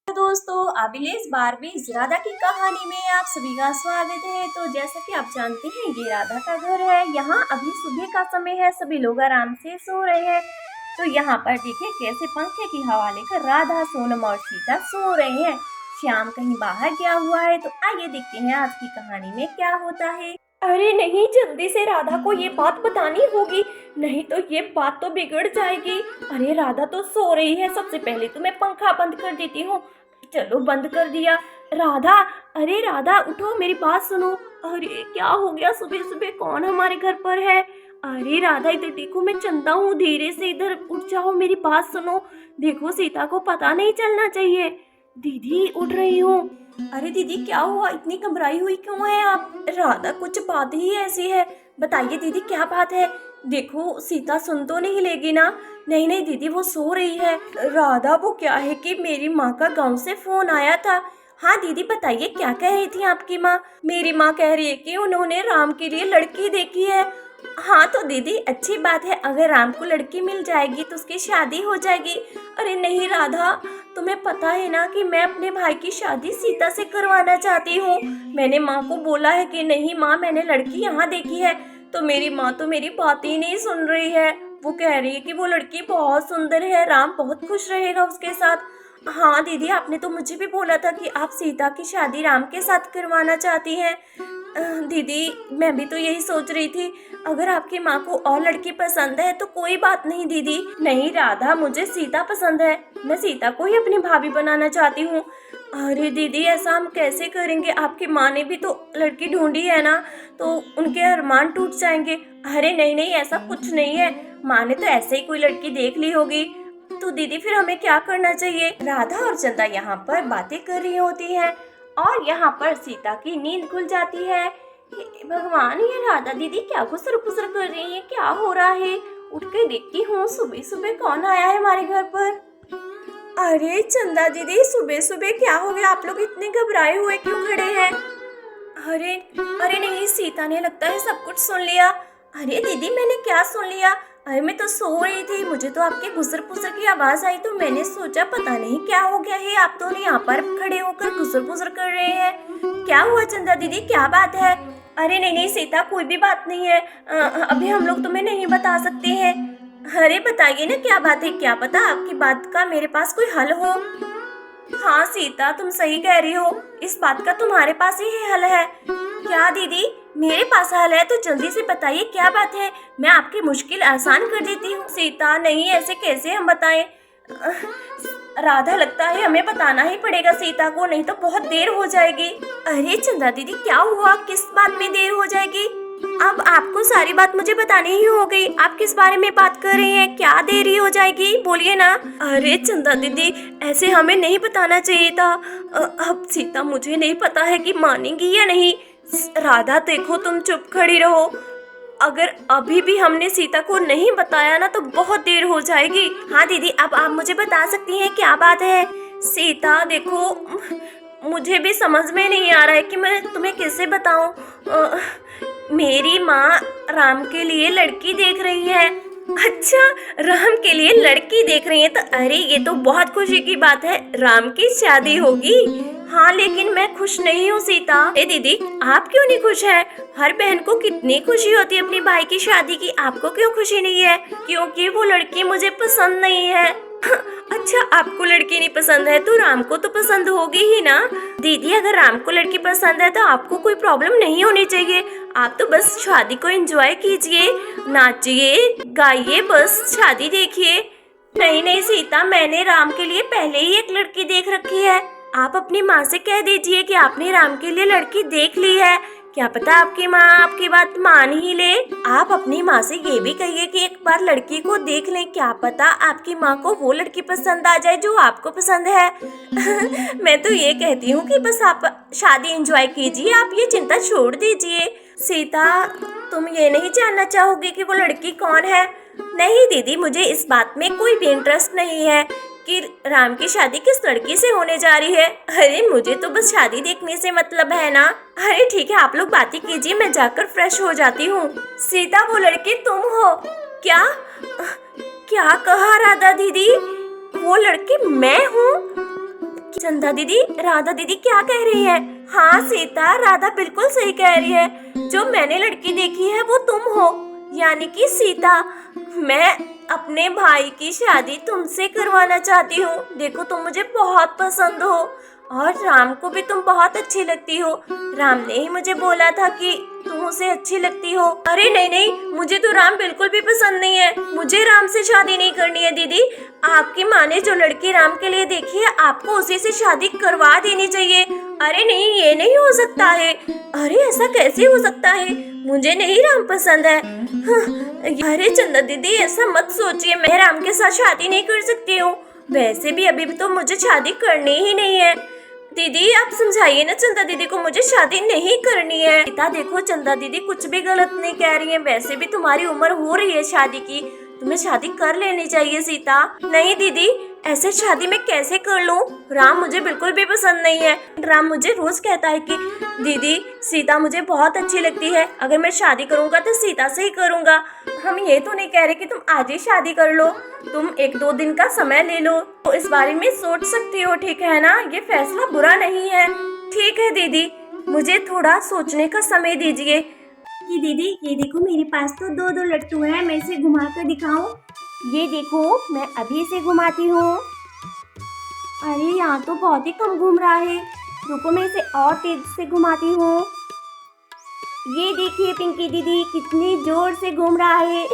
दोस्तों, अभिलेष बारबीज राधा की कहानी में आप सभी का स्वागत है। तो जैसा कि आप जानते हैं, ये राधा का घर है। यहाँ अभी सुबह का समय है, सभी लोग आराम से सो रहे हैं। तो यहाँ पर देखिए कैसे पंखे की हवा लेकर राधा, सोनम और सीता सो रहे हैं। श्याम कहीं बाहर गया हुआ है। तो आइए देखते हैं आज की कहानी में क्या होता है। अरे नहीं, जल्दी से राधा को ये बात बतानी होगी, नहीं तो ये बात तो बिगड़ जाएगी। अरे राधा तो सो रही है, सबसे पहले तो मैं पंखा बंद कर देती हूँ। चलो बंद कर दिया। राधा, अरे राधा उठो, मेरी बात सुनो। अरे क्या हो गया, सुबह सुबह कौन हमारे घर पर है? अरे राधा इधर देखो, मैं चंदा हूँ, धीरे से इधर उठ जाओ, मेरी बात सुनो। देखो सीता को पता नहीं चलना चाहिए। दीदी उठ रही हूँ। अरे दीदी क्या हुआ, इतनी घबराई हुई क्यों है आप? राधा कुछ बात ही ऐसी है। बताइए दीदी क्या बात है? देखो सीता सुन तो नहीं लेगी ना? नहीं नहीं दीदी, वो सो रही है। राधा वो क्या है कि मेरी माँ का गांव से फोन आया था। हाँ दीदी बताइए, क्या कह रही थी आपकी माँ? मेरी माँ कह रही है कि उन्होंने राम के लिए लड़की देखी है। हाँ तो दीदी अच्छी बात है, अगर राम को लड़की मिल जाएगी तो उसकी शादी हो जाएगी। अरे नहीं राधा, तुम्हें पता है ना कि मैं अपने भाई की शादी सीता से करवाना चाहती हूँ। मैंने माँ को बोला है कि नहीं माँ, मैंने लड़की यहाँ देखी है। तो मेरी माँ तो मेरी बात ही नहीं सुन रही है। वो कह रही है कि वो लड़की बहुत सुंदर है, राम बहुत खुश रहेगा उसके साथ। हाँ दीदी, आपने तो मुझे भी बोला था कि आप सीता की शादी राम के साथ करवाना चाहती हैं। दीदी मैं भी तो यही सोच रही थी, अगर आपकी माँ को और लड़की पसंद है तो कोई बात नहीं दीदी। नहीं राधा, मुझे सीता पसंद है, मैं सीता को ही अपनी भाभी बनाना चाहती हूँ। अरे दीदी ऐसा हम कैसे करेंगे? आपकी माँ ने भी तो लड़की ढूंढी है ना, तो उनके अरमान टूट जाएंगे। अरे नहीं नहीं, ऐसा कुछ नहीं है, माँ ने तो ऐसे ही कोई लड़की देख ली होगी। तो दीदी फिर हमें क्या करना चाहिए? राधा और चंदा यहाँ पर बातें कर रही होती हैं और यहाँ पर सीता की नींद खुल जाती है। हे भगवान, ये राधा दीदी क्या गुसर गुसर कर रही है, क्या हो रहा है? उठ के देखती हूँ, सुबह सुबह कौन आया है हमारे घर पर। अरे चंदा दीदी, सुबह सुबह क्या हो गया? आप लोग इतने घबराए हुए क्यों खड़े हैं? अरे अरे नहीं, सीता ने लगता है सब कुछ सुन लिया। अरे दीदी मैंने क्या सुन लिया? अरे मैं तो सो रही थी, मुझे तो आपके गुसर पुसर की आवाज आई, तो मैंने सोचा पता नहीं क्या हो गया है, आप दोनों यहाँ पर खड़े होकर गुसर पुसर कर रहे हैं। क्या हुआ चंदा दीदी, क्या बात है? अरे नहीं नहीं सीता, कोई भी बात नहीं है, अभी हम लोग तुम्हें नहीं बता सकते हैं। अरे बताइए ना क्या बात है, क्या पता आपकी बात का मेरे पास कोई हल हो। हाँ सीता, तुम सही कह रही हो, इस बात का तुम्हारे पास ही हल है। क्या दीदी, मेरे पास हल है? तो जल्दी से बताइए क्या बात है, मैं आपकी मुश्किल आसान कर देती हूँ। सीता नहीं, ऐसे कैसे हम बताएं? राधा लगता है हमें बताना ही पड़ेगा सीता को, नहीं तो बहुत देर हो जाएगी। अरे चंदा दीदी क्या हुआ, किस बात में देर हो जाएगी? अब आपको सारी बात मुझे बतानी ही हो गई, आप किस बारे में बात कर रही हैं? क्या देरी हो जाएगी, बोलिए ना। अरे चंदा दीदी, ऐसे हमें नहीं बताना चाहिए था। अब सीता मुझे नहीं पता है कि मानेगी या नहीं। राधा देखो, तुम चुप खड़ी रहो, अगर अभी भी हमने सीता को नहीं बताया ना तो बहुत देर हो जाएगी। हाँ दीदी, अब आप मुझे बता सकती हैं क्या बात है? सीता देखो, मुझे भी समझ में नहीं आ रहा है कि मैं तुम्हें कैसे बताऊं। मेरी माँ राम के लिए लड़की देख रही है। अच्छा, राम के लिए लड़की देख रही है? तो अरे ये तो बहुत खुशी की बात है, राम की शादी होगी। हाँ लेकिन मैं खुश नहीं हूँ सीता। ए दीदी, आप क्यों नहीं खुश है? हर बहन को कितनी खुशी होती है अपनी भाई की शादी की, आपको क्यों खुशी नहीं है? क्योंकि वो लड़की मुझे पसंद नहीं है। अच्छा, आपको लड़की नहीं पसंद है तो राम को तो पसंद होगी ही ना। दीदी अगर राम को लड़की पसंद है तो आपको कोई प्रॉब्लम नहीं होनी चाहिए, आप तो बस शादी को एंजॉय कीजिए, नाचिए गाइए, बस शादी देखिए। नहीं नहीं सीता, मैंने राम के लिए पहले ही एक लड़की देख रखी है। आप अपनी माँ से कह दीजिए कि आपने राम के लिए लड़की देख ली है, क्या पता आपकी माँ आपकी बात मान ही ले। आप अपनी माँ से ये भी कहिए कि एक बार लड़की को देख लें, क्या पता आपकी माँ को वो लड़की पसंद आ जाए जो आपको पसंद है। मैं तो ये कहती हूँ कि बस आप शादी एंजॉय कीजिए, आप ये चिंता छोड़ दीजिए। सीता, तुम ये नहीं जानना चाहोगी कि वो लड़की कौन है? नहीं दीदी, मुझे इस बात में कोई भी इंटरेस्ट नहीं है कि राम की शादी किस लड़की से होने जा रही है। अरे मुझे तो बस शादी देखने से मतलब है ना। अरे ठीक है, आप लोग बातें कीजिए, मैं जाकर फ्रेश हो जाती हूँ। सीता, वो लड़की तुम हो क्या? क्या कहा राधा दीदी? वो लड़की मैं हूँ? चंदा दीदी, राधा दीदी क्या कह रही है? हाँ सीता, राधा बिल्कुल सही कह रही है। जो मैंने लड़की देखी है वो तुम हो, यानी कि सीता। मैं अपने भाई की शादी तुमसे करवाना चाहती हूँ। देखो तुम मुझे बहुत पसंद हो और राम को भी तुम बहुत अच्छी लगती हो। राम ने ही मुझे बोला था कि तुम उसे अच्छी लगती हो। अरे नहीं नहीं, मुझे तो राम बिल्कुल भी पसंद नहीं है। मुझे राम से शादी नहीं करनी है दीदी। आपकी माँ ने जो लड़की राम के लिए देखी है, आपको उसी से शादी करवा देनी चाहिए। अरे नहीं, ये नहीं हो सकता है। अरे ऐसा कैसे हो सकता है? मुझे नहीं राम पसंद है। अरे चंदा दीदी, ऐसा मत सोचिए, मैं राम के साथ शादी नहीं कर सकती हूँ। वैसे भी अभी तो मुझे शादी करनी ही नहीं है। दीदी आप समझाइए ना चंदा दीदी को, मुझे शादी नहीं करनी है। सीता देखो, चंदा दीदी कुछ भी गलत नहीं कह रही है। वैसे भी तुम्हारी उम्र हो रही है शादी की, तुम्हें शादी कर लेनी चाहिए सीता। नहीं दीदी, ऐसे शादी मैं कैसे कर लूं? राम मुझे बिल्कुल भी पसंद नहीं है। राम मुझे रोज कहता है कि दीदी सीता मुझे बहुत अच्छी लगती है, अगर मैं शादी करूंगा तो सीता से ही करूंगा। हम ये तो नहीं कह रहे कि तुम आज ही शादी कर लो, तुम 1-2 दिन का समय ले लो, तो इस बारे में सोच सकती हो, ठीक है ना? ये फैसला बुरा नहीं है। ठीक है दीदी, मुझे थोड़ा सोचने का समय दीजिए। कि दीदी ये देखो, मेरे पास तो 2-2 लट्टू हैं, मैं इसे घुमा कर दिखाऊं? ये देखो, मैं अभी इसे घुमाती हूँ। अरे यहाँ तो बहुत ही कम घूम रहा है, रुको मैं इसे और तेज से घुमाती हूँ। ये देखिए पिंकी दीदी, कितनी जोर से घूम रहा है।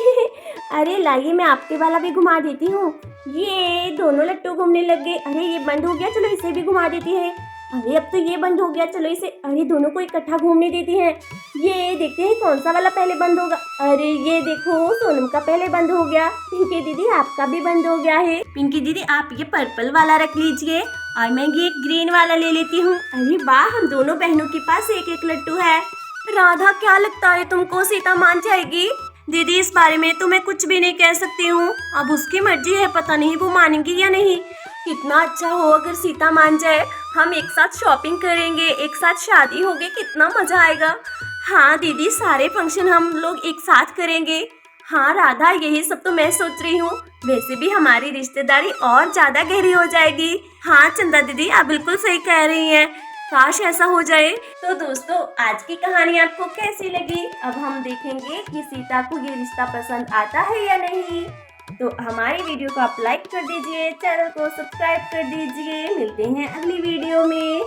अरे लाइए मैं आपके वाला भी घुमा देती हूँ। ये दोनों लट्टू घूमने लग गए। अरे ये बंद हो गया, चलो इसे भी घुमा देती है। अरे अब तो ये बंद हो गया, चलो इसे, अरे दोनों को इकट्ठा घूमने देती हैं। ये देखते हैं कौन सा वाला पहले बंद होगा। अरे ये देखो, सोनम का पहले बंद हो गया। पिंकी दीदी आपका भी बंद हो गया है। पिंकी दीदी आप ये पर्पल वाला रख लीजिए और मैं ये ग्रीन वाला ले लेती हूँ। अरे वाह, हम दोनों बहनों के पास एक एक लट्टू है। राधा क्या लगता है तुमको सीता मान जाएगी? दीदी इस बारे में तो मैं कुछ भी नहीं कह सकती हूँ, अब उसकी मर्जी है, पता नहीं वो मानेगी या नहीं। कितना अच्छा हो अगर सीता मान जाए, हम एक साथ शॉपिंग करेंगे, एक साथ शादी होगी, कितना मजा आएगा। हाँ दीदी, सारे फंक्शन हम लोग एक साथ करेंगे। हाँ राधा, यही सब तो मैं सोच रही हूँ। वैसे भी हमारी रिश्तेदारी और ज्यादा गहरी हो जाएगी। हाँ चंदा दीदी आप बिल्कुल सही कह रही हैं, काश ऐसा हो जाए। तो दोस्तों, आज की कहानी आपको कैसी लगी? अब हम देखेंगे कि सीता को ये रिश्ता पसंद आता है या नहीं। तो हमारी वीडियो को आप लाइक कर दीजिए, चैनल को सब्सक्राइब कर दीजिए। मिलते हैं अगली वीडियो में।